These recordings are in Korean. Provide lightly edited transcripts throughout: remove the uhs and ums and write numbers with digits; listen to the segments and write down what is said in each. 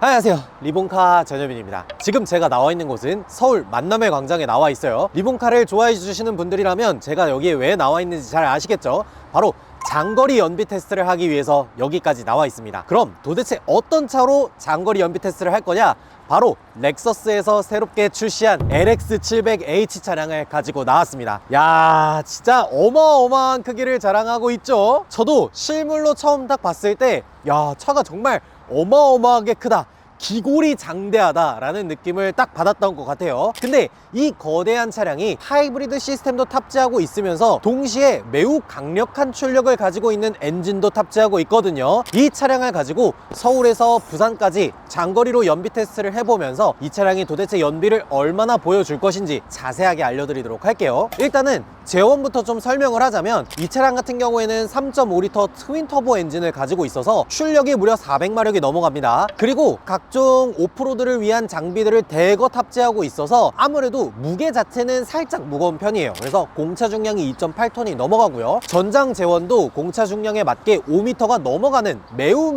안녕하세요, 리본카 전여빈입니다. 지금 제가 나와 있는 곳은 서울 만남의 광장에 나와 있어요. 리본카를 좋아해 주시는 분들이라면 제가 여기에 왜 나와 있는지 잘 아시겠죠? 바로 장거리 연비 테스트를 하기 위해서 여기까지 나와 있습니다. 그럼 도대체 어떤 차로 장거리 연비 테스트를 할 거냐? 바로 렉서스에서 새롭게 출시한 LX700H 차량을 가지고 나왔습니다. 야, 진짜 어마어마한 크기를 자랑하고 있죠. 저도 실물로 처음 딱 봤을 때 야, 차가 정말 어마어마하게 크다, 기골이 장대하다 라는 느낌을 딱 받았던 것 같아요. 근데 이 거대한 차량이 하이브리드 시스템도 탑재하고 있으면서 동시에 매우 강력한 출력을 가지고 있는 엔진도 탑재하고 있거든요. 이 차량을 가지고 서울에서 부산까지 장거리로 연비 테스트를 해보면서 이 차량이 도대체 연비를 얼마나 보여줄 것인지 자세하게 알려드리도록 할게요. 일단은 제원부터 좀 설명을 하자면 이 차량 같은 경우에는 3.5L 트윈 터보 엔진을 가지고 있어서 출력이 무려 400마력이 넘어갑니다. 그리고 각종 오프로드를 위한 장비들을 대거 탑재하고 있어서 아무래도 무게 자체는 살짝 무거운 편이에요. 그래서 공차 중량이 2.8톤이 넘어가고요. 전장 제원도 공차 중량에 맞게 5m가 넘어가는 매우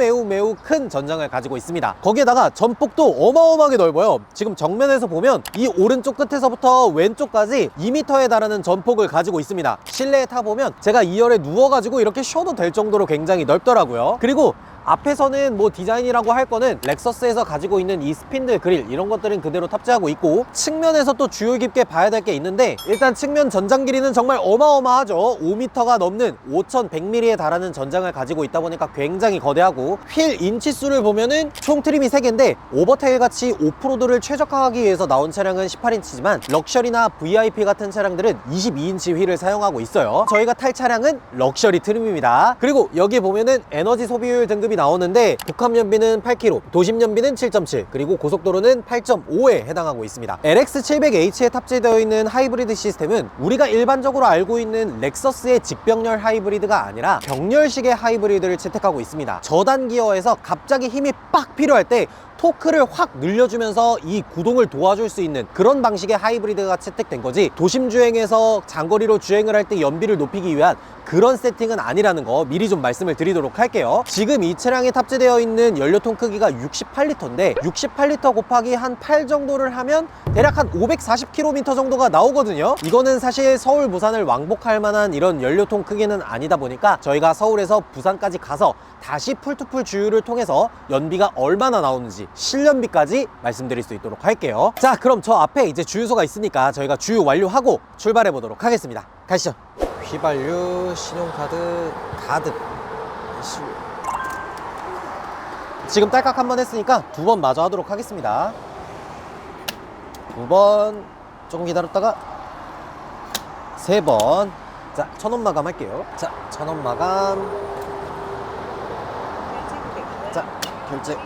큰 전장을 가지고 있습니다. 거기에다가 전폭도 어마어마하게 넓어요. 지금 정면에서 보면 이 오른쪽 끝에서부터 왼쪽까지 2m에 달하는 전폭을 가지고 있습니다. 실내에 타보면 제가 2열에 누워가지고 이렇게 쉬어도 될 정도로 굉장히 넓더라고요. 그리고 앞에서는 뭐 디자인이라고 할 거는 렉서스에서 가지고 있는 이 스핀들 그릴 이런 것들은 그대로 탑재하고 있고, 측면에서 또 주의 깊게 봐야 될 게 있는데 일단 측면 전장 길이는 정말 어마어마하죠. 5m가 넘는 5100mm에 달하는 전장을 가지고 있다 보니까 굉장히 거대하고, 휠 인치수를 보면은 총 트림이 3개인데 오버테일 같이 오프로드를 최적화하기 위해서 나온 차량은 18인치지만 럭셔리나 VIP 같은 차량들은 22인치 휠을 사용하고 있어요. 저희가 탈 차량은 럭셔리 트림입니다. 그리고 여기 보면은 에너지 소비율 등급이 나오는데 복합 연비는 8km, 도심 연비는 7.7, 그리고 고속도로는 8.5에 해당하고 있습니다. LX700H에 탑재되어 있는 하이브리드 시스템은 우리가 일반적으로 알고 있는 렉서스의 직병렬 하이브리드가 아니라 병렬식의 하이브리드를 채택하고 있습니다. 저단 기어에서 갑자기 힘이 빡 필요할 때 토크를 확 늘려주면서 이 구동을 도와줄 수 있는 그런 방식의 하이브리드가 채택된 거지, 도심 주행에서 장거리로 주행을 할 때 연비를 높이기 위한 그런 세팅은 아니라는 거 미리 좀 말씀을 드리도록 할게요. 지금 이 차량에 탑재되어 있는 연료통 크기가 68L인데 68L 곱하기 한 8 정도를 하면 대략 한 540km 정도가 나오거든요. 이거는 사실 서울 부산을 왕복할 만한 이런 연료통 크기는 아니다 보니까 저희가 서울에서 부산까지 가서 다시 풀투풀 주유를 통해서 연비가 얼마나 나오는지 실연비까지 말씀드릴 수 있도록 할게요. 자, 그럼 저 앞에 이제 주유소가 있으니까 저희가 주유 완료하고 출발해 보도록 하겠습니다. 가시죠. 휘발유, 신용카드, 가득. 지금 딸깍 한번 했으니까 2번 마저 하도록 하겠습니다. 2번 조금 기다렸다가 3번. 자, 1000원 마감 할게요. 자, 1000원 마감. 자, 결제.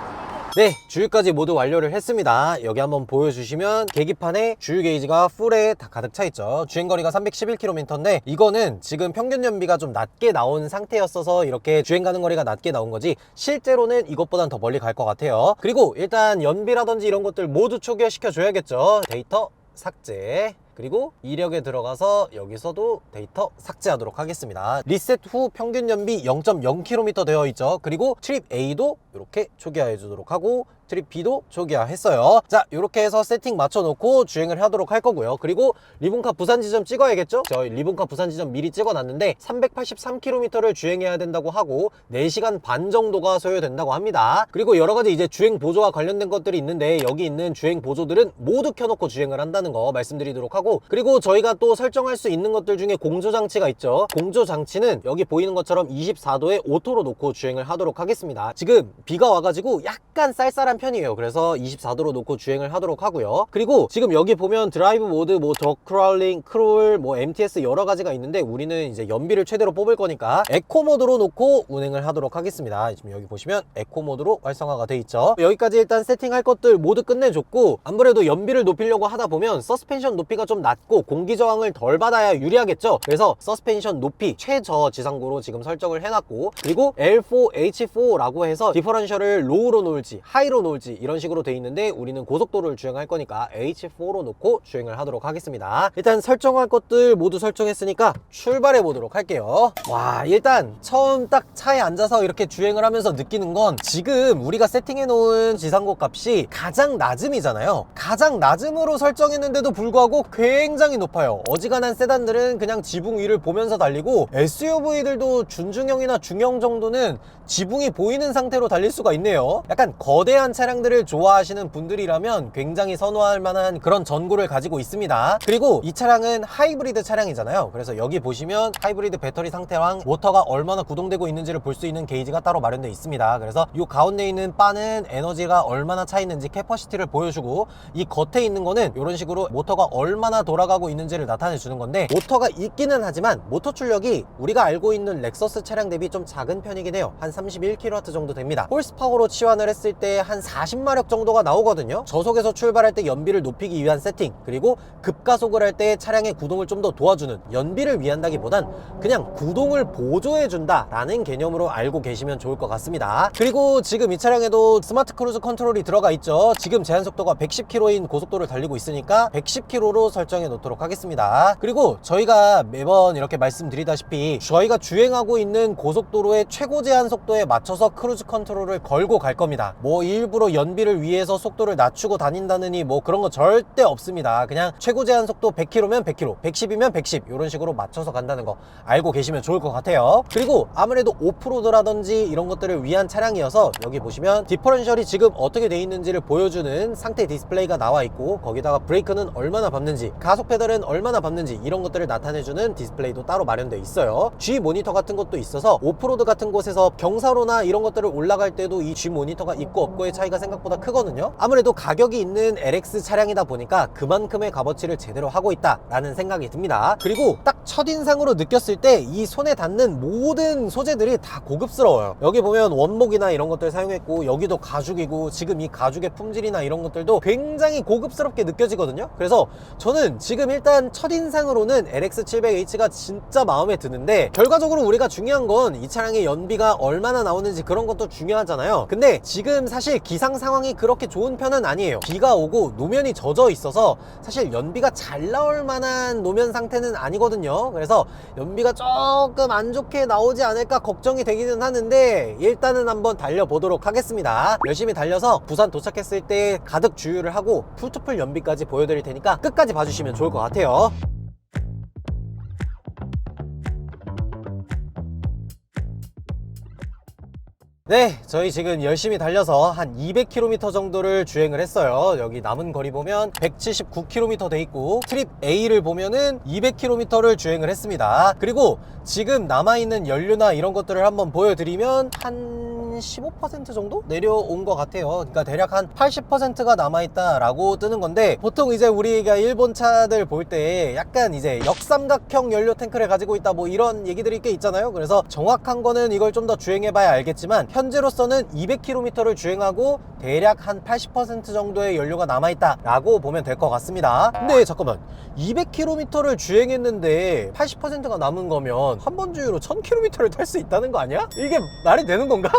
네, 주유까지 모두 완료를 했습니다. 여기 한번 보여주시면 계기판에 주유 게이지가 풀에 다 가득 차 있죠. 주행거리가 311km인데 이거는 지금 평균 연비가 좀 낮게 나온 상태였어서 이렇게 주행 가는 거리가 낮게 나온 거지, 실제로는 이것보단 더 멀리 갈 것 같아요. 그리고 일단 연비라든지 이런 것들 모두 초기화시켜 줘야겠죠. 데이터 삭제. 그리고 이력에 들어가서 여기서도 데이터 삭제하도록 하겠습니다. 리셋 후 평균 연비 0.0km 되어 있죠. 그리고 트립 A도 이렇게 초기화해 주도록 하고 트립 B도 초기화 했어요. 자, 이렇게 해서 세팅 맞춰놓고 주행을 하도록 할 거고요. 그리고 리본카 부산 지점 찍어야겠죠? 저희 리본카 부산 지점 미리 찍어놨는데 383km를 주행해야 된다고 하고 4시간 반 정도가 소요된다고 합니다. 그리고 여러가지 이제 주행 보조와 관련된 것들이 있는데 여기 있는 주행 보조들은 모두 켜놓고 주행을 한다는 거 말씀드리도록 하고, 그리고 저희가 또 설정할 수 있는 것들 중에 공조장치가 있죠. 공조장치는 여기 보이는 것처럼 24도에 오토로 놓고 주행을 하도록 하겠습니다. 지금 비가 와가지고 약간 쌀쌀한 편이에요. 그래서 24도로 놓고 주행을 하도록 하고요. 그리고 지금 여기 보면 드라이브 모드, 뭐 더 크라울링, 크롤, 뭐 MTS 여러 가지가 있는데 우리는 이제 연비를 최대로 뽑을 거니까 에코 모드로 놓고 운행을 하도록 하겠습니다. 지금 여기 보시면 에코 모드로 활성화가 돼 있죠. 여기까지 일단 세팅할 것들 모두 끝내줬고, 아무래도 연비를 높이려고 하다 보면 서스펜션 높이가 좀 낮고 공기 저항을 덜 받아야 유리하겠죠. 그래서 서스펜션 높이 최저 지상고로 지금 설정을 해놨고, 그리고 L4H4라고 해서 디퍼런셜을 로우로 놓을지 하이로 놓을지 놓을지 이런 식으로 돼 있는데 우리는 고속도로를 주행할 거니까 H4로 놓고 주행을 하도록 하겠습니다. 일단 설정할 것들 모두 설정했으니까 출발해 보도록 할게요. 와, 일단 처음 딱 차에 앉아서 이렇게 주행을 하면서 느끼는 건 지금 우리가 세팅해 놓은 지상고 값이 가장 낮음이잖아요. 가장 낮음으로 설정했는데도 불구하고 굉장히 높아요. 어지간한 세단들은 그냥 지붕 위를 보면서 달리고 SUV들도 준중형이나 중형 정도는 지붕이 보이는 상태로 달릴 수가 있네요. 약간 거대한 차량들을 좋아하시는 분들이라면 굉장히 선호할 만한 그런 전고를 가지고 있습니다. 그리고 이 차량은 하이브리드 차량이잖아요. 그래서 여기 보시면 하이브리드 배터리 상태랑 모터가 얼마나 구동되고 있는지를 볼 수 있는 게이지가 따로 마련되어 있습니다. 그래서 이 가운데 있는 바는 에너지가 얼마나 차 있는지 캐퍼시티를 보여주고, 이 겉에 있는 거는 이런 식으로 모터가 얼마나 돌아가고 있는지를 나타내 주는 건데, 모터가 있기는 하지만 모터 출력이 우리가 알고 있는 렉서스 차량 대비 좀 작은 편이긴 해요. 한 31kW 정도 됩니다. 홀스파워로 치환을 했을 때 한 40마력 정도가 나오거든요. 저속에서 출발할 때 연비를 높이기 위한 세팅, 그리고 급가속을 할 때 차량의 구동을 좀 더 도와주는, 연비를 위한다기보단 그냥 구동을 보조해준다 라는 개념으로 알고 계시면 좋을 것 같습니다. 그리고 지금 이 차량에도 스마트 크루즈 컨트롤이 들어가 있죠. 지금 제한속도가 110km인 고속도로를 달리고 있으니까 110km로 설정해 놓도록 하겠습니다. 그리고 저희가 매번 이렇게 말씀드리다시피 저희가 주행하고 있는 고속도로의 최고 제한 속도에 맞춰서 크루즈 컨트롤을 걸고 갈 겁니다. 뭐 일부러 연비를 위해서 속도를 낮추고 다닌다느니 뭐 그런 거 절대 없습니다. 그냥 최고 제한 속도 100km면 100km, 110이면 110 이런 식으로 맞춰서 간다는 거 알고 계시면 좋을 것 같아요. 그리고 아무래도 오프로드라든지 이런 것들을 위한 차량이어서 여기 보시면 디퍼런셜이 지금 어떻게 돼 있는지를 보여주는 상태 디스플레이가 나와 있고, 거기다가 브레이크는 얼마나 밟는지, 가속 페달은 얼마나 밟는지 이런 것들을 나타내주는 디스플레이도 따로 마련되어 있어요. G 모니터 같은 것도 있어서 오프로드 같은 곳에서 경사로나 이런 것들을 올라갈 때도 이 G 모니터가 있고 없고의 차이가 생각보다 크거든요. 아무래도 가격이 있는 LX 차량이다 보니까 그만큼의 값어치를 제대로 하고 있다라는 생각이 듭니다. 그리고 딱 첫인상으로 느꼈을 때 이 손에 닿는 모든 소재들이 다 고급스러워요. 여기 보면 원목이나 이런 것들 사용했고, 여기도 가죽이고, 지금 이 가죽의 품질이나 이런 것들도 굉장히 고급스럽게 느껴지거든요. 그래서 저는 지금 일단 첫인상으로는 LX700H가 진짜 마음에 드는데, 결과적으로 우리가 중요한 건 이 차량의 연비가 얼마나 나오는지 그런 것도 중요하잖아요. 근데 지금 사실 기상 상황이 그렇게 좋은 편은 아니에요. 비가 오고 노면이 젖어 있어서 사실 연비가 잘 나올 만한 노면 상태는 아니거든요. 그래서 연비가 조금 안 좋게 나오지 않을까 걱정이 되기는 하는데, 일단은 한번 달려보도록 하겠습니다. 열심히 달려서 부산 도착했을 때 가득 주유를 하고 풀투풀 연비까지 보여드릴 테니까 끝까지 봐주시면 좋을 것 같아요. 네, 저희 지금 열심히 달려서 한 200km 정도를 주행을 했어요. 여기 남은 거리 보면 179km 돼 있고, 트립 A를 보면은 200km를 주행을 했습니다. 그리고 지금 남아있는 연료나 이런 것들을 한번 보여드리면 한 15% 정도 내려온 것 같아요. 그러니까 대략 한 80%가 남아있다라고 뜨는 건데, 보통 이제 우리가 일본 차들 볼 때 약간 이제 역삼각형 연료 탱크를 가지고 있다 뭐 이런 얘기들이 꽤 있잖아요. 그래서 정확한 거는 이걸 좀 더 주행해봐야 알겠지만, 현재로서는 200km를 주행하고 대략 한 80% 정도의 연료가 남아있다라고 보면 될 것 같습니다. 근데 잠깐만, 200km를 주행했는데 80%가 남은 거면 한 번 주유로 1000km를 탈 수 있다는 거 아니야? 이게 말이 되는 건가?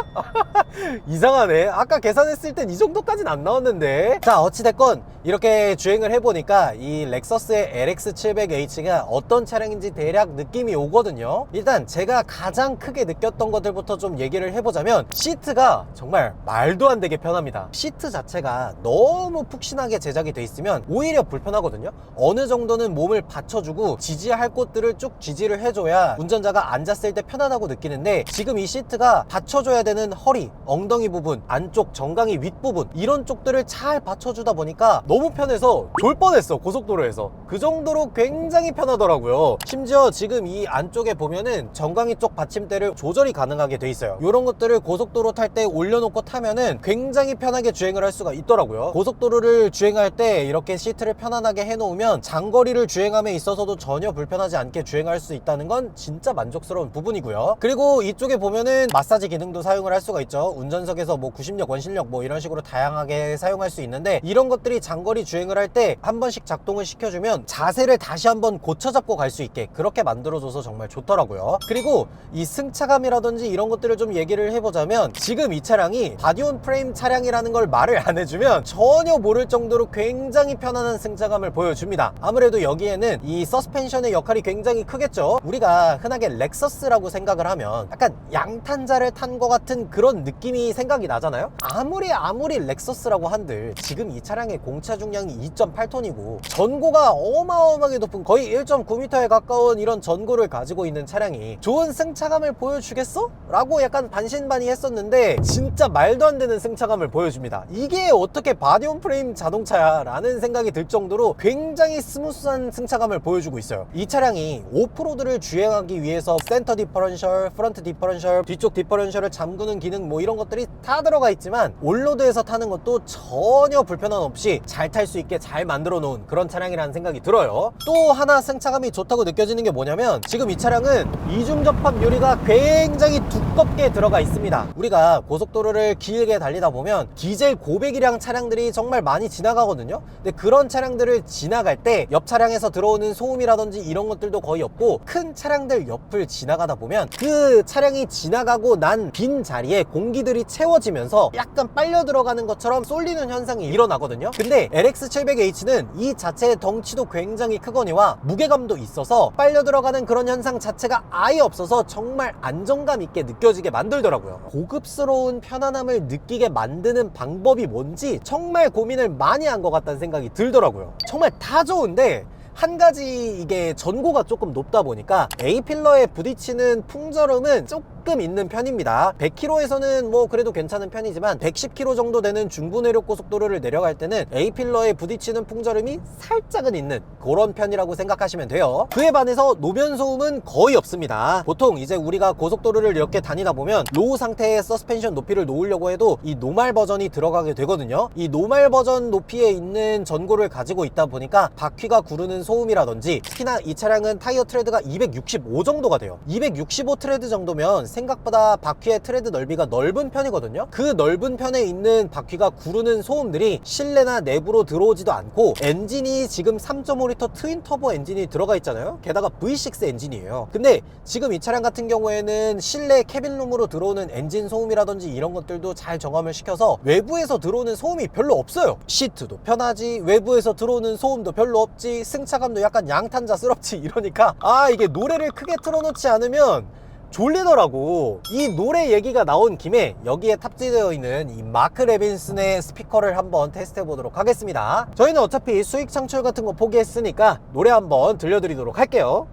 이상하네. 아까 계산했을 땐 이 정도까지는 안 나왔는데. 자, 어찌됐건 이렇게 주행을 해보니까 이 렉서스의 LX700H가 어떤 차량인지 대략 느낌이 오거든요. 일단 제가 가장 크게 느꼈던 것들부터 좀 얘기를 해보자면, 시트가 정말 말도 안 되게 편합니다. 시트 자체가 너무 푹신하게 제작이 돼 있으면 오히려 불편하거든요. 어느 정도는 몸을 받쳐주고 지지할 곳들을 쭉 지지를 해줘야 운전자가 앉았을 때 편안하고 느끼는데, 지금 이 시트가 받쳐줘야 되는 허리, 엉덩이 부분, 안쪽 정강이 윗부분 이런 쪽들을 잘 받쳐주다 보니까 너무 편해서 졸 뻔했어. 고속도로에서 그 정도로 굉장히 편하더라고요. 심지어 지금 이 안쪽에 보면은 정강이 쪽 받침대를 조절이 가능하게 돼 있어요. 이런 것들을 고속도로 탈 때 올려놓고 타면은 굉장히 편하게 주행을 할 수가 있더라고요. 고속도로를 주행할 때 이렇게 시트를 편안하게 해놓으면 장거리를 주행함에 있어서도 전혀 불편하지 않게 주행할 수 있다는 건 진짜 만족스러운 부분이고요. 그리고 이쪽에 보면은 마사지 기능도 사용을 할 할 수가 있죠. 운전석에서 뭐 90력, 원실력 뭐 이런 식으로 다양하게 사용할 수 있는데, 이런 것들이 장거리 주행을 할 때 한 번씩 작동을 시켜주면 자세를 다시 한번 고쳐 잡고 갈 수 있게 그렇게 만들어줘서 정말 좋더라고요. 그리고 이 승차감이라든지 이런 것들을 좀 얘기를 해보자면, 지금 이 차량이 바디온 프레임 차량이라는 걸 말을 안 해주면 전혀 모를 정도로 굉장히 편안한 승차감을 보여줍니다. 아무래도 여기에는 이 서스펜션의 역할이 굉장히 크겠죠. 우리가 흔하게 렉서스라고 생각을 하면 약간 양탄자를 탄 것 같은 그런 느낌이 생각이 나잖아요. 아무리 렉서스라고 한들 지금 이 차량의 공차 중량이 2.8톤이고 전고가 어마어마하게 높은 거의 1.9m에 가까운 이런 전고를 가지고 있는 차량이 좋은 승차감을 보여주겠어? 라고 약간 반신반의했었는데, 진짜 말도 안 되는 승차감을 보여줍니다. 이게 어떻게 바디온 프레임 자동차야? 라는 생각이 들 정도로 굉장히 스무스한 승차감을 보여주고 있어요. 이 차량이 오프로드를 주행하기 위해서 센터 디퍼런셜, 프런트 디퍼런셜, 뒤쪽 디퍼런셜을 잠그는 기능 뭐 이런 것들이 다 들어가 있지만, 올로드에서 타는 것도 전혀 불편함 없이 잘 탈 수 있게 잘 만들어 놓은 그런 차량이라는 생각이 들어요. 또 하나 승차감이 좋다고 느껴지는 게 뭐냐면, 지금 이 차량은 이중 접합 유리가 굉장히 두껍게 들어가 있습니다. 우리가 고속도로를 길게 달리다 보면 디젤 고배기량 차량들이 정말 많이 지나가거든요. 근데 그런 차량들을 지나갈 때 옆 차량에서 들어오는 소음이라든지 이런 것들도 거의 없고, 큰 차량들 옆을 지나가다 보면 그 차량이 지나가고 난 빈 자리에 공기들이 채워지면서 약간 빨려 들어가는 것처럼 쏠리는 현상이 일어나거든요. 근데 LX700H는 이 자체의 덩치도 굉장히 크거니와 무게감도 있어서 빨려 들어가는 그런 현상 자체가 아예 없어서 정말 안정감 있게 느껴지게 만들더라고요. 고급스러운 편안함을 느끼게 만드는 방법이 뭔지 정말 고민을 많이 한 것 같다는 생각이 들더라고요. 정말 다 좋은데 한 가지, 이게 전고가 조금 높다 보니까 A필러에 부딪히는 풍절음은 조금 있는 편입니다. 100km에서는 뭐 그래도 괜찮은 편이지만 110km 정도 되는 중부 내륙 고속도로를 내려갈 때는 A필러에 부딪히는 풍절음이 살짝은 있는 그런 편이라고 생각하시면 돼요. 그에 반해서 노면 소음은 거의 없습니다. 보통 이제 우리가 고속도로를 이렇게 다니다 보면 로우 상태의 서스펜션 높이를 놓으려고 해도 이 노말 버전이 들어가게 되거든요. 이 노말 버전 높이에 있는 전고를 가지고 있다 보니까 바퀴가 구르는 소음이라든지, 특히나 이 차량은 타이어 트레드가 265 정도가 돼요. 265 트레드 정도면 생각보다 바퀴의 트레드 넓이가 넓은 편이거든요. 그 넓은 편에 있는 바퀴가 구르는 소음들이 실내나 내부로 들어오지도 않고, 엔진이 지금 3.5L 트윈 터보 엔진이 들어가 있잖아요. 게다가 V6 엔진이에요. 근데 지금 이 차량 같은 경우에는 실내 캐빈룸으로 들어오는 엔진 소음이라든지 이런 것들도 잘 정함을 시켜서 외부에서 들어오는 소음이 별로 없어요. 시트도 편하지, 외부에서 들어오는 소음도 별로 없지, 승차감도 약간 양탄자스럽지. 이러니까 이게 노래를 크게 틀어놓지 않으면 졸리더라고. 이 노래 얘기가 나온 김에 여기에 탑재되어 있는 이 마크 레빈슨의 스피커를 한번 테스트 해보도록 하겠습니다. 저희는 어차피 수익 창출 같은 거 포기했으니까 노래 한번 들려드리도록 할게요.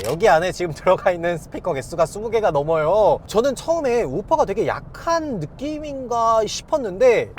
여기 안에 지금 들어가 있는 스피커 개수가 20개가 넘어요. 저는 처음에 우퍼가 되게 약한 느낌인가 싶었는데,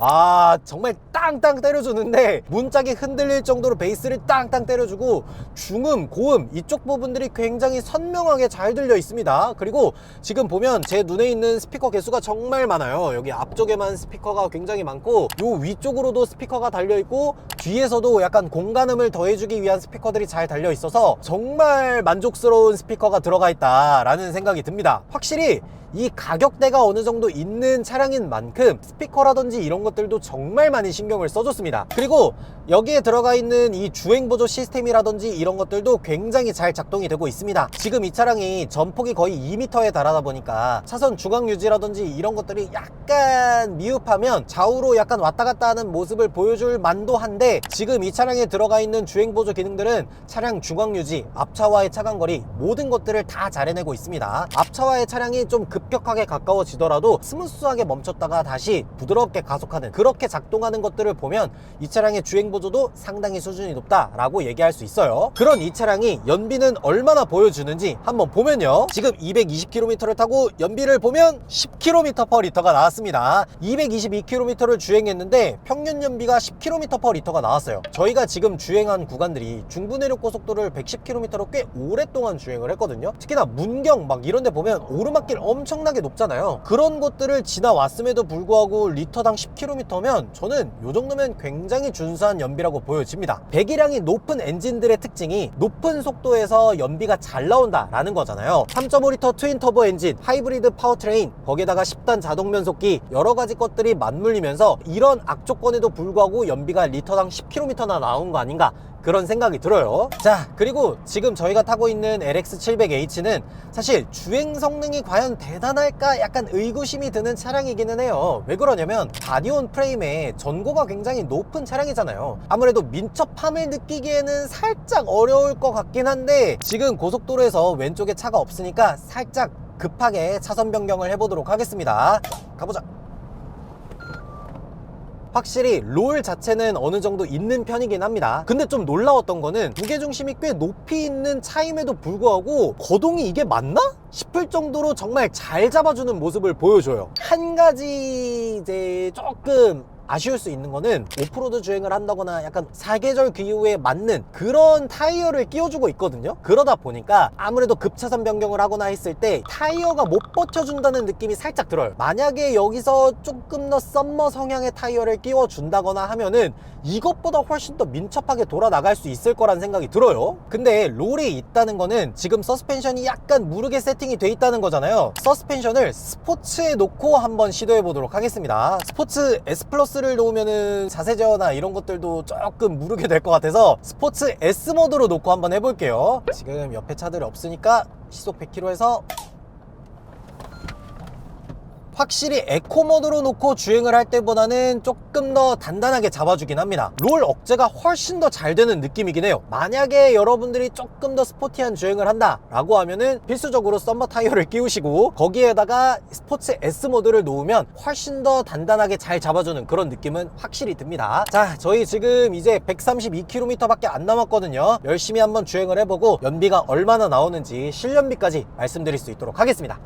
정말 땅땅 때려주는데 문짝이 흔들릴 정도로 베이스를 땅땅 때려주고, 중음, 고음 이쪽 부분들이 굉장히 선명하게 잘 들려 있습니다. 그리고 지금 보면 제 눈에 있는 스피커 개수가 정말 많아요. 여기 앞쪽에만 스피커가 굉장히 많고, 요 위쪽으로도 스피커가 달려있고, 뒤에서도 약간 공간음을 더해주기 위한 스피커들이 잘 달려있어서 정말 만족스러운 스피커가 들어가 있다라는 생각이 듭니다. 확실히 이 가격대가 어느 정도 있는 차량인 만큼 스피커라든지 이런 것들도 정말 많이 신경을 써줬습니다. 그리고 여기에 들어가 있는 이 주행보조 시스템이라든지 이런 것들도 굉장히 잘 작동이 되고 있습니다. 지금 이 차량이 전폭이 거의 2m에 달하다 보니까 차선 중앙 유지라든지 이런 것들이 약간 미흡하면 좌우로 약간 왔다 갔다 하는 모습을 보여줄 만도 한데, 지금 이 차량에 들어가 있는 주행보조 기능들은 차량 중앙 유지, 앞차와의 차간거리 모든 것들을 다 잘 해내고 있습니다. 앞차와의 차량이 좀 급격하게 가까워지더라도 스무스하게 멈췄다가 다시 부드럽게 가속하는, 그렇게 작동하는 것들을 보면 이 차량의 주행보조도 상당히 수준이 높다라고 얘기할 수 있어요. 그런 이 차량이 연비는 얼마나 보여주는지 한번 보면요, 지금 220km를 타고 연비를 보면 10km/L가 나왔습니다. 222km를 주행했는데 평균 연비가 10km/L가 나왔어요. 저희가 지금 주행한 구간들이 중부 내륙 고속도로를 110km로 꽤 오랫동안 주행을 했거든요. 특히나 문경 막 이런 데 보면 오르막길 엄청 엄청나게 높잖아요. 그런 것들을 지나왔음에도 불구하고 리터당 10km면 저는 요 정도면 굉장히 준수한 연비라고 보여집니다. 배기량이 높은 엔진들의 특징이 높은 속도에서 연비가 잘 나온다라는 거잖아요. 3.5L 트윈 터보 엔진, 하이브리드 파워트레인, 거기에다가 10단 자동 변속기, 여러 가지 것들이 맞물리면서 이런 악조건에도 불구하고 연비가 리터당 10km나 나온 거 아닌가, 그런 생각이 들어요. 자, 그리고 지금 저희가 타고 있는 LX700H는 사실 주행 성능이 과연 대단할까 약간 의구심이 드는 차량이기는 해요. 왜 그러냐면 바디온 프레임에 전고가 굉장히 높은 차량이잖아요. 아무래도 민첩함을 느끼기에는 살짝 어려울 것 같긴 한데, 지금 고속도로에서 왼쪽에 차가 없으니까 살짝 급하게 차선 변경을 해보도록 하겠습니다. 가보자. 확실히 롤 자체는 어느 정도 있는 편이긴 합니다. 근데 좀 놀라웠던 거는 무게중심이 꽤 높이 있는 차임에도 불구하고 거동이 이게 맞나? 싶을 정도로 정말 잘 잡아주는 모습을 보여줘요. 한 가지 이제 조금 아쉬울 수 있는 거는 오프로드 주행을 한다거나 약간 사계절 기후에 맞는 그런 타이어를 끼워주고 있거든요. 그러다 보니까 아무래도 급차선 변경을 하거나 했을 때 타이어가 못 버텨준다는 느낌이 살짝 들어요. 만약에 여기서 조금 더 썸머 성향의 타이어를 끼워준다거나 하면은 이것보다 훨씬 더 민첩하게 돌아 나갈 수 있을 거란 생각이 들어요. 근데 롤이 있다는 거는 지금 서스펜션이 약간 무르게 세팅이 돼 있다는 거잖아요. 서스펜션을 스포츠에 놓고 한번 시도해 보도록 하겠습니다. 스포츠 S 플러스를 놓으면은 자세 제어나 이런 것들도 조금 무르게 될 것 같아서 스포츠 S 모드로 놓고 한번 해볼게요. 지금 옆에 차들이 없으니까 시속 100km에서 확실히 에코 모드로 놓고 주행을 할 때보다는 조금 더 단단하게 잡아주긴 합니다. 롤 억제가 훨씬 더 잘 되는 느낌이긴 해요. 만약에 여러분들이 조금 더 스포티한 주행을 한다 라고 하면은 필수적으로 썸머 타이어를 끼우시고 거기에다가 스포츠 S 모드를 놓으면 훨씬 더 단단하게 잘 잡아주는 그런 느낌은 확실히 듭니다. 자, 저희 지금 이제 132km 밖에 안 남았거든요. 열심히 한번 주행을 해보고 연비가 얼마나 나오는지 실연비까지 말씀드릴 수 있도록 하겠습니다.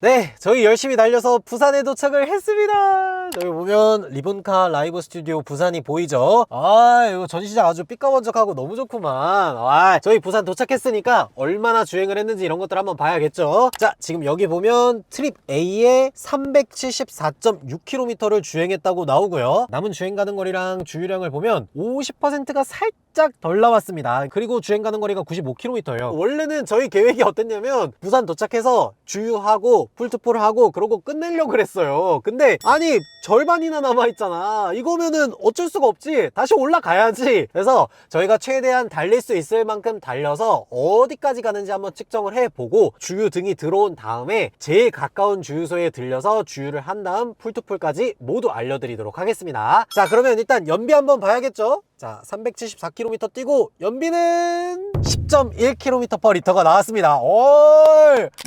네, 저희 열심히 달려서 부산에 도착을 했습니다. 여기 보면 리본카 라이브 스튜디오 부산이 보이죠? 아, 이거 전시장 아주 삐까번쩍하고 너무 좋구만. 아, 저희 부산 도착했으니까 얼마나 주행을 했는지 이런 것들 한번 봐야겠죠? 자, 지금 여기 보면 트립 A에 374.6km를 주행했다고 나오고요. 남은 주행 가는 거리랑 주유량을 보면 50%가 살짝 덜 남았습니다. 그리고 주행 가는 거리가 95km예요. 원래는 저희 계획이 어땠냐면 부산 도착해서 주유하고 풀투풀 하고 그러고 끝내려고 그랬어요. 근데 아니 절반이나 남아있잖아. 이거면은 어쩔 수가 없지. 다시 올라가야지. 그래서 저희가 최대한 달릴 수 있을 만큼 달려서 어디까지 가는지 한번 측정을 해보고 주유 등이 들어온 다음에 제일 가까운 주유소에 들려서 주유를 한 다음 풀투풀까지 모두 알려드리도록 하겠습니다. 자, 그러면 일단 연비 한번 봐야겠죠? 자, 374km 뛰고 연비는 10.1km/L가 나왔습니다.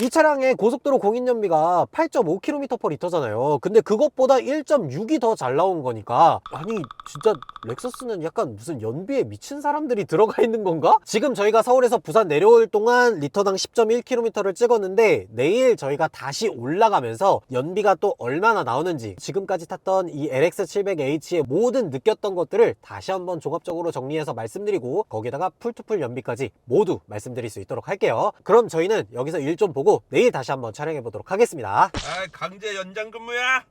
이 차량의 고속도로 공인연비가 8.5km/L잖아요. 근데 그것보다 1.6이 더 잘 나온 거니까 아니 진짜 렉서스는 약간 무슨 연비에 미친 사람들이 들어가 있는 건가? 지금 저희가 서울에서 부산 내려올 동안 리터당 10.1km를 찍었는데 내일 저희가 다시 올라가면서 연비가 또 얼마나 나오는지 지금까지 탔던 이 LX700H의 모든 느꼈던 것들을 다시 한번 종합적으로 정리해서 말씀드리고 거기다가 풀투풀 연비까지 모두 말씀드릴 수 있도록 할게요. 그럼 저희는 여기서 일 좀 보고 내일 다시 한번 촬영해 보도록 하겠습니다. 아, 강제 연장 근무야?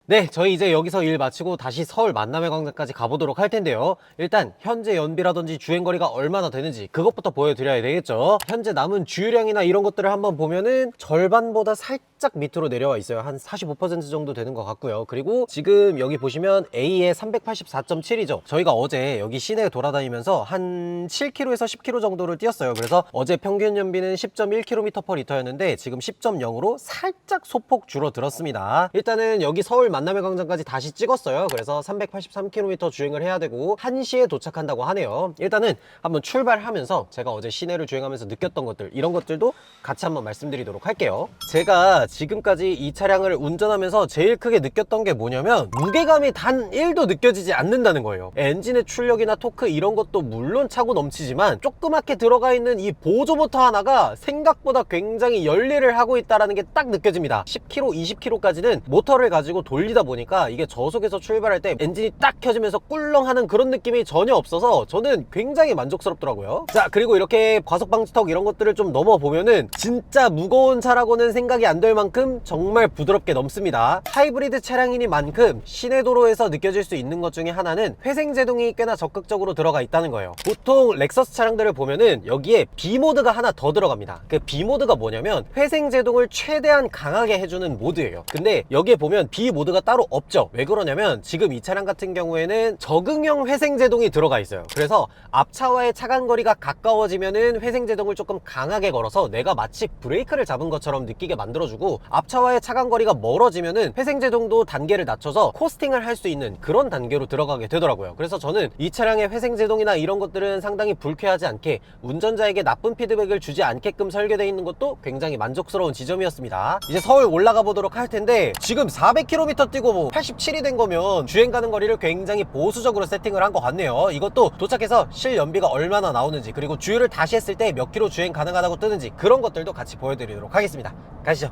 네, 저희 이제 여기서 일 마치고 다시 서울 만남의 광장까지 가보도록 할 텐데요. 일단 현재 연비라든지 주행거리가 얼마나 되는지 그것부터 보여드려야 되겠죠. 현재 남은 주유량이나 이런 것들을 한번 보면은 절반보다 살짝 밑으로 내려와 있어요. 한 45% 정도 되는 것 같고요. 그리고 지금 여기 보시면 A에 384.7이죠. 저희가 어제 여기 시내에 돌아다니면서 한 7km에서 10km 정도를 뛰었어요. 그래서 어제 평균 연비는 10.1km/L였는데 지금 10.0으로 살짝 소폭 줄어들었습니다. 일단은 여기 서울 만남의 광장까지 다시 찍었어요. 그래서 383km 주행을 해야 되고 1시에 도착한다고 하네요. 일단은 한번 출발하면서 제가 어제 시내를 주행하면서 느꼈던 것들 이런 것들도 같이 한번 말씀드리도록 할게요. 제가 지금까지 이 차량을 운전하면서 제일 크게 느꼈던 게 뭐냐면 무게감이 단 1도 느껴지지 않는다는 거예요. 엔진의 출력이나 토크 이런 것도 물론 차고 넘치지만 조그맣게 들어가 있는 이 보조 모터 하나가 생각보다 굉장히 열일을 하고 있다는 게 딱 느껴집니다. 10km, 20km까지는 모터를 가지고 돌리다 보니까 이게 저속에서 출발할 때 엔진이 딱 켜지면서 꿀렁하는 그런 느낌이 전혀 없어서 저는 굉장히 만족스럽더라고요. 자, 그리고 이렇게 과속 방지턱 이런 것들을 좀 넘어보면은 진짜 무거운 차라고는 생각이 안 될 만큼 정말 부드럽게 넘습니다. 하이브리드 차량이니만큼 시내 도로에서 느껴질 수 있는 것 중에 하나는 회생 제동이 꽤나 적극적으로 들어가 있다는 거예요. 보통 렉서스 차량들을 보면은 여기에 B 모드가 하나 더 들어갑니다. 그 B 모드가 뭐냐면 회생 제동을 최대한 강하게 해주는 모드예요. 근데 여기에 보면 B 모드가 따로 없죠. 왜 그러냐면 지금 이 차량 같은 경우에는 적응형 회생 제동이 들어가 있어요. 그래서 앞차와의 차간 거리가 가까워지면은 회생 제동을 조금 강하게 걸어서 내가 마치 브레이크를 잡은 것처럼 느끼게 만들어주고, 앞차와의 차간 거리가 멀어지면은 회생 제동도 단계를 낮춰서 코스팅을 할 수 있는 그런 단계로 들어가게 되더라고요. 그래서 저는 이 차량의 회생 제동이나 이런 것들은 상당히 불쾌하지 않게 운전자에게 나쁜 피드백을 주지 않게끔 설계되어 있는 것도 굉장히 만족스러운 지점이었습니다. 이제 서울 올라가 보도록 할 텐데 지금 400km 뛰고 뭐 87이 된 거면 주행 가는 거리를 굉장히 보수적으로 세팅을 한 것 같네요. 이것도 도착해서 실 연비가 얼마나 나오는지, 그리고 주유를 다시 했을 때 몇 킬로 주행 가능하다고 뜨는지 그런 것들도 같이 보여드리도록 하겠습니다. 가시죠.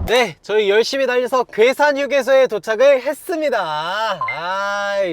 네, 저희 열심히 달려서 괴산 휴게소에 도착을 했습니다.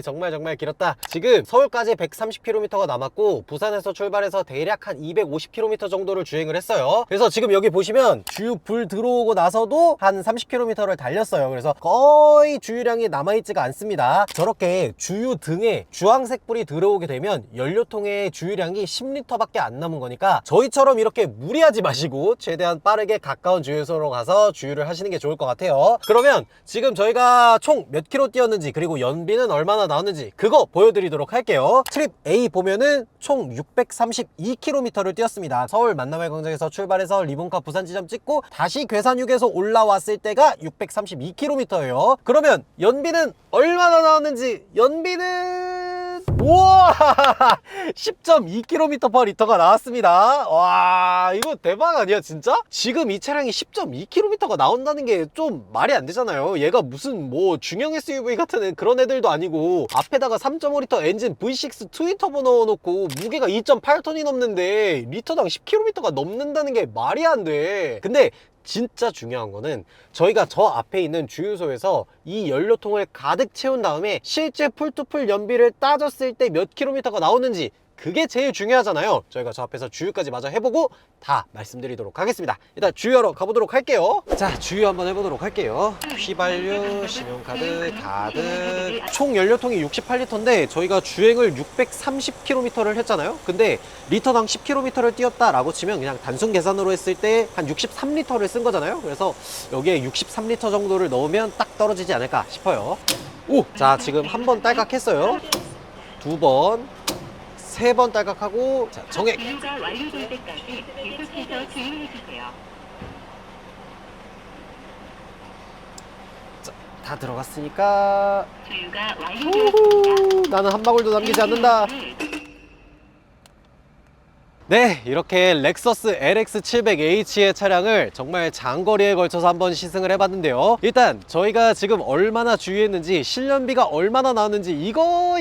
정말 길었다. 지금 서울까지 130km가 남았고 부산에서 출발해서 대략 한 250km 정도를 주행을 했어요. 그래서 지금 여기 보시면 주유 불 들어오고 나서도 한 30km를 달렸어요. 그래서 거의 주유량이 남아있지가 않습니다. 저렇게 주유 등에 주황색 불이 들어오게 되면 연료통의 주유량이 10L밖에 안 남은 거니까 저희처럼 이렇게 무리하지 마시고 최대한 빠르게 가까운 주유소로 가서 주유를 하시는 게 좋을 것 같아요. 그러면 지금 저희가 총 몇 킬로 뛰었는지, 그리고 연비는 얼마나 나왔는지 그거 보여드리도록 할게요. 트립 A 보면은 총 632km를 뛰었습니다. 서울 만남의 광장에서 출발해서 리본카 부산 지점 찍고 다시 괴산 휴게소 올라왔을 때가 632km예요. 그러면 연비는 얼마나 나왔는지, 연비는 우와 10.2km/L가 나왔습니다. 와, 이거 대박 아니야 진짜? 지금 이 차량이 10.2km가 나온다는 게 좀 말이 안 되잖아요. 얘가 무슨 뭐 중형 SUV 같은 그런 애들도 아니고 앞에다가 3.5L 엔진 V6 트윈터보 넣어놓고 무게가 2.8톤이 넘는데 리터당 10km가 넘는다는 게 말이 안 돼. 근데 진짜 중요한 거는 저희가 저 앞에 있는 주유소에서 이 연료통을 가득 채운 다음에 실제 풀투풀 연비를 따졌을 때 몇 킬로미터가 나오는지, 그게 제일 중요하잖아요. 저희가 저 앞에서 주유까지 마저 해보고 다 말씀드리도록 하겠습니다. 일단 주유하러 가보도록 할게요. 자, 주유 한번 해보도록 할게요. 휘발유, 신용카드, 가득. 총 연료통이 68L인데 저희가 주행을 630km를 했잖아요. 근데 리터당 10km를 뛰었다라고 치면 그냥 단순 계산으로 했을 때 한 63L를 쓴 거잖아요. 그래서 여기에 63L 정도를 넣으면 딱 떨어지지 않을까 싶어요. 오! 자, 지금 한 번 딸깍했어요. 두 번, 3번 딸깍하고, 자, 정액. 주유가 완료될 때까지 계속해서 주유해주세요. 자, 다 들어갔으니까. 주유가 완료되었습니다. 나는 한 방울도 남기지 않는다. 네, 이렇게 렉서스 LX700H의 차량을 정말 장거리에 걸쳐서 한번 시승을 해봤는데요. 일단 저희가 지금 얼마나 주유했는지, 실연비가 얼마나 나왔는지 이거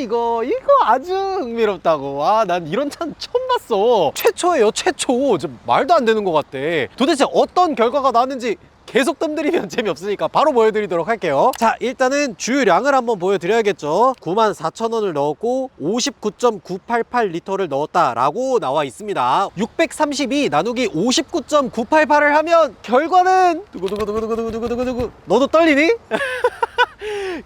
아주 흥미롭다고. 난 이런 차는 처음 봤어. 최초예요, 최초. 좀 말도 안 되는 것 같아. 도대체 어떤 결과가 나왔는지 계속 뜸들이면 재미없으니까 바로 보여드리도록 할게요. 자, 일단은 주유량을 한번 보여드려야겠죠. 94,000원을 넣었고 59.988L를 넣었다라고 나와 있습니다. 632 나누기 59.988을 하면 결과는 두구두구두구두구두구두구. 너도 떨리니?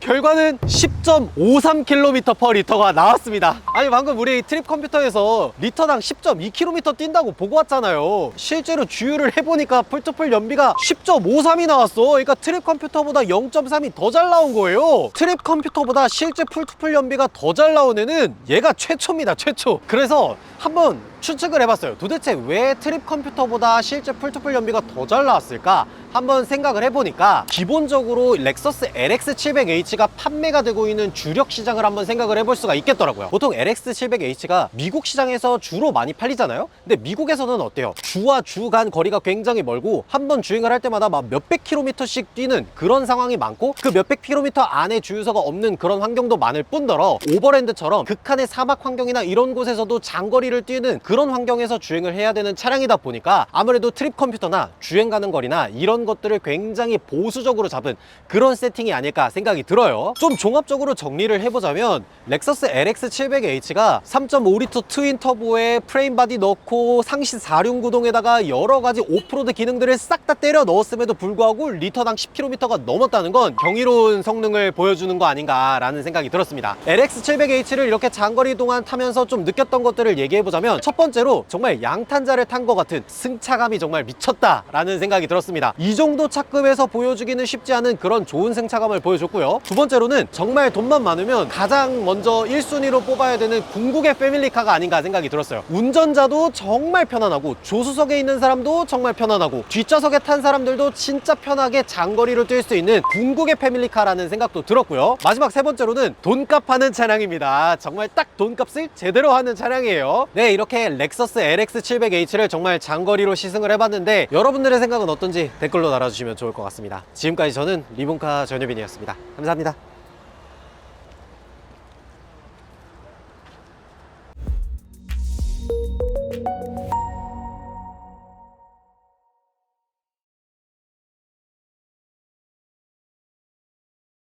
결과는 10.53km/L가 나왔습니다. 아니, 방금 우리 트립 컴퓨터에서 리터당 10.2km 뛴다고 보고 왔잖아요. 실제로 주유를 해보니까 풀투풀 연비가 10.53이 나왔어. 그러니까 트립 컴퓨터보다 0.3이 더 잘 나온 거예요. 트립 컴퓨터보다 실제 풀투풀 연비가 더 잘 나온 애는 얘가 최초입니다, 최초. 그래서 한번 추측을 해봤어요. 도대체 왜 트립 컴퓨터보다 실제 풀투풀 연비가 더 잘 나왔을까? 한번 생각을 해보니까 기본적으로 렉서스 LX700H가 판매가 되고 있는 주력 시장을 한번 생각을 해볼 수가 있겠더라고요. 보통 LX700H가 미국 시장에서 주로 많이 팔리잖아요. 근데 미국에서는 어때요? 주와 주 간 거리가 굉장히 멀고 한번 주행을 할 때마다 막 몇백 킬로미터씩 뛰는 그런 상황이 많고, 그 몇백 킬로미터 안에 주유소가 없는 그런 환경도 많을 뿐더러 오버랜드처럼 극한의 사막 환경이나 이런 곳에서도 장거리를 뛰는 그런 환경에서 주행을 해야 되는 차량이다 보니까 아무래도 트립 컴퓨터나 주행 가는 거리나 이런 것들을 굉장히 보수적으로 잡은 그런 세팅이 아닐까 생각이 들어요. 좀 종합적으로 정리를 해보자면 렉서스 LX700H가 3.5리터 트윈 터보에 프레임 바디 넣고 상시 4륜 구동에다가 여러가지 오프로드 기능들을 싹 다 때려 넣었음에도 불구하고 리터당 10km가 넘었다는 건 경이로운 성능을 보여주는 거 아닌가 라는 생각이 들었습니다. LX700H를 이렇게 장거리 동안 타면서 좀 느꼈던 것들을 얘기해보자면, 첫 번째로 정말 양탄자를 탄 것 같은 승차감이 정말 미쳤다 라는 생각이 들었습니다. 이 정도 차급에서 보여주기는 쉽지 않은 그런 좋은 승차감을 보여줬고요. 두 번째로는 정말 돈만 많으면 가장 먼저 1순위로 뽑아야 되는 궁극의 패밀리카가 아닌가 생각이 들었어요. 운전자도 정말 편안하고 조수석에 있는 사람도 정말 편안하고 뒷좌석에 탄 사람들도 진짜 편하게 장거리를 뛸 수 있는 궁극의 패밀리카라는 생각도 들었고요. 마지막 세 번째로는 돈값 하는 차량입니다. 정말 딱 돈값을 제대로 하는 차량이에요. 네, 이렇게 렉서스 LX700H를 정말 장거리로 시승을 해봤는데 여러분들의 생각은 어떤지 댓글로 달아주시면 좋을 것 같습니다. 지금까지 저는 리본카 전효빈이었습니다. 감사합니다.